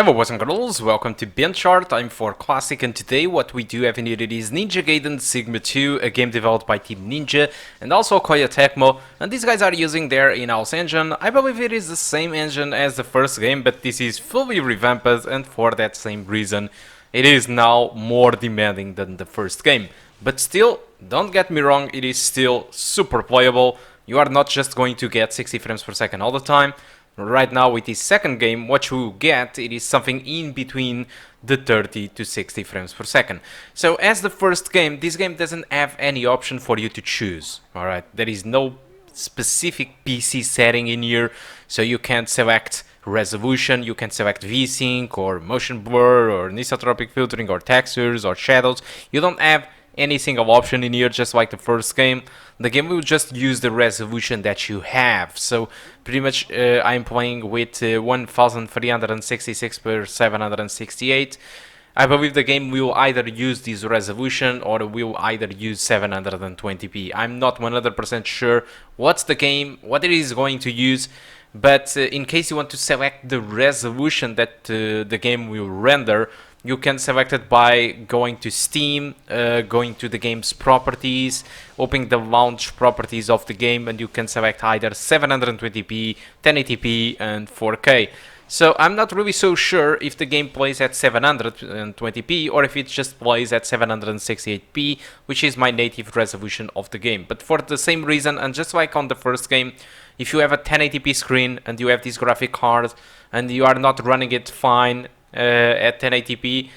Hello boys and girls, welcome to BenchART. I'm for Classic, and today what we do have in here is Ninja Gaiden Sigma 2, a game developed by Team Ninja and also Koei Tecmo, and these guys are using their in-house engine. I believe it is the same engine as the first game, but this is fully revamped, and for that same reason it is now more demanding than the first game. But still, don't get me wrong, it is still super playable. You are not just going to get 60 frames per second all the time. Right now with this second game, what you get, it is something in between the 30 to 60 frames per second. So as the first game, this game doesn't have any option for you to choose. Alright, there is no specific PC setting in here, so you can't select resolution, you can select VSync or motion blur or anisotropic filtering or textures or shadows. You don't have any single option in here, just like the first game. The game will just use the resolution that you have. So pretty much I'm playing with 1366 per 768. I believe the game will either use this resolution or will either use 720p. I'm not 100% sure what it is going to use, but in case you want to select the resolution that the game will render, you can select it by going to Steam, going to the game's properties, opening the launch properties of the game, and you can select either 720p, 1080p and 4K. So I'm not really so sure if the game plays at 720p or if it just plays at 768p, which is my native resolution of the game. But for the same reason, and just like on the first game, if you have a 1080p screen and you have this graphic card and you are not running it fine at 1080p,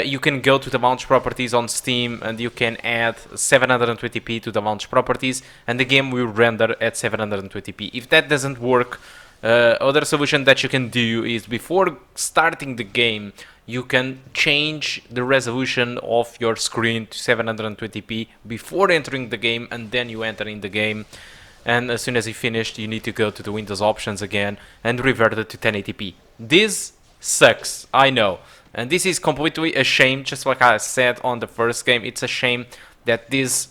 you can go to the launch properties on Steam and you can add 720p to the launch properties and the game will render at 720p. If that doesn't work, other solution that you can do is before starting the game, you can change the resolution of your screen to 720p before entering the game, and then you enter in the game. And as soon as you finished, you need to go to the Windows options again and revert it to 1080p. This sucks, I know, and this is completely a shame. Just like I said on the first game, it's a shame that this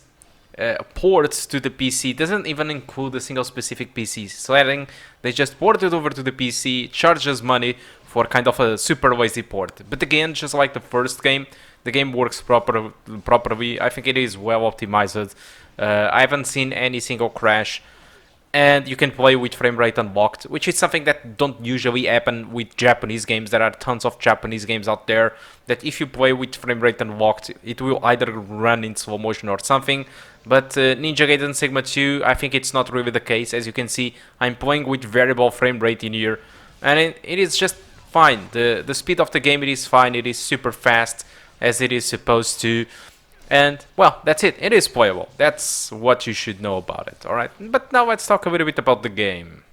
ports to the PC doesn't even include a single specific PC setting. They just port it over to the PC, charges money for kind of a super lazy port. But again, just like the first game, the game works properly. I think it is well optimized. I haven't seen any single crash. And you can play with frame rate unlocked, which is something that don't usually happen with Japanese games. There are tons of Japanese games out there that if you play with frame rate unlocked, it will either run in slow motion or something. But Ninja Gaiden Sigma 2, I think it's not really the case. As you can see, I'm playing with variable frame rate in here, and it is just fine. The speed of the game, it is fine. It is super fast, as it is supposed to. And, well, that's it. It is playable. That's what you should know about it, alright? But now let's talk a little bit about the game.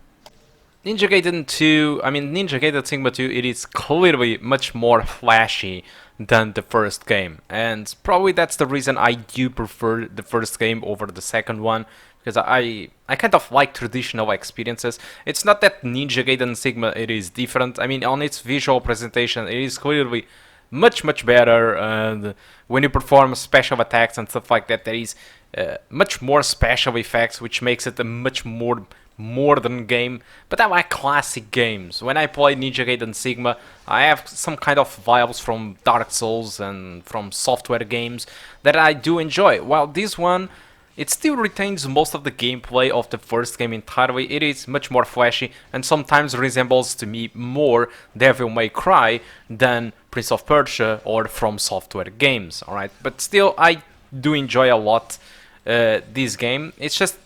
Ninja Gaiden Sigma 2, it is clearly much more flashy than the first game. And probably that's the reason I do prefer the first game over the second one. Because I kind of like traditional experiences. It's not that Ninja Gaiden Sigma, it is different. I mean, on its visual presentation, it is clearly much better, and when you perform special attacks and stuff like that, there is much more special effects, which makes it a much more modern game. But I like classic games. When I play Ninja Gaiden Sigma, I have some kind of vibes from Dark Souls and from software games that I do enjoy, while this one, it still retains most of the gameplay of the first game entirely. It is much more flashy and sometimes resembles to me more Devil May Cry than Prince of Persia or From Software games, alright? But still, I do enjoy a lot this game. It's just,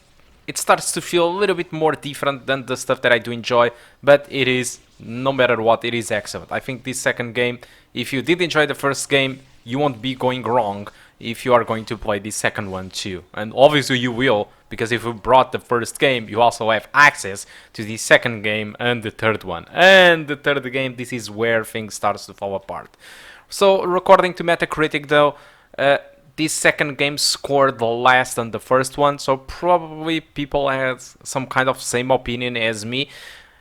it starts to feel a little bit more different than the stuff that I do enjoy, but it is, no matter what, it is excellent. I think this second game, if you did enjoy the first game, you won't be going wrong if you are going to play the second one too. And obviously you will, because if you brought the first game, you also have access to the second game and the third one. And the third game, this is where things starts to fall apart. So according to Metacritic though, this second game scored less than the first one, so probably people had some kind of same opinion as me.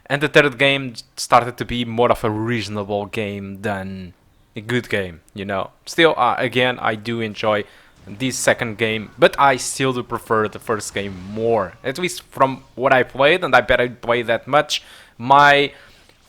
And the third game started to be more of a reasonable game than a good game, you know. Still, again, I do enjoy this second game, but I still do prefer the first game more. At least from what I played, and I bet I played that much. My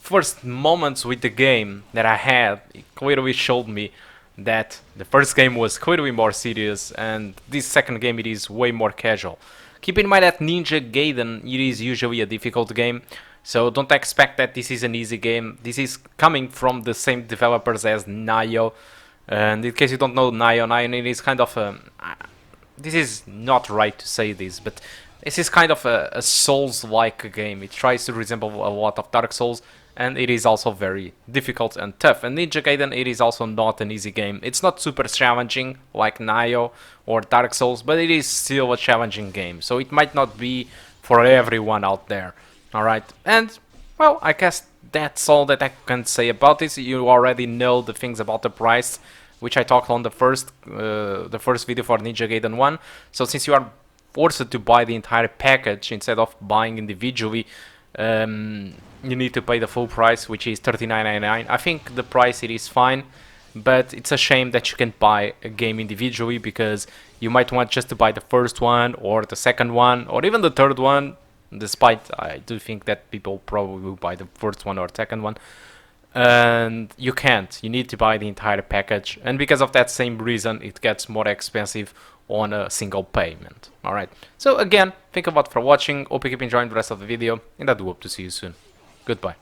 first moments with the game that I had, it clearly showed me that the first game was clearly more serious and this second game it is way more casual. Keep in mind that Ninja Gaiden, it is usually a difficult game, so don't expect that this is an easy game. This is coming from the same developers as Nioh, and in case you don't know Nioh it is kind of a... this is not right to say this, but this is kind of a Souls-like game. It tries to resemble a lot of Dark Souls, and it is also very difficult and tough. And Ninja Gaiden, it is also not an easy game. It's not super challenging like Nioh or Dark Souls, but it is still a challenging game. So it might not be for everyone out there. Alright, and well, I guess that's all that I can say about this. You already know the things about the price, which I talked on the first video for Ninja Gaiden 1. So since you are forced to buy the entire package instead of buying individually, you need to pay the full price, which is $39.99. I think the price it is fine, but it's a shame that you can't buy a game individually, because you might want just to buy the first one or the second one or even the third one, despite I do think that people probably will buy the first one or second one. And you can't. You need to buy the entire package, and because of that same reason it gets more expensive on a single payment. Alright, so again, thank you a lot for watching, hope you keep enjoying the rest of the video, and I do hope to see you soon. Goodbye.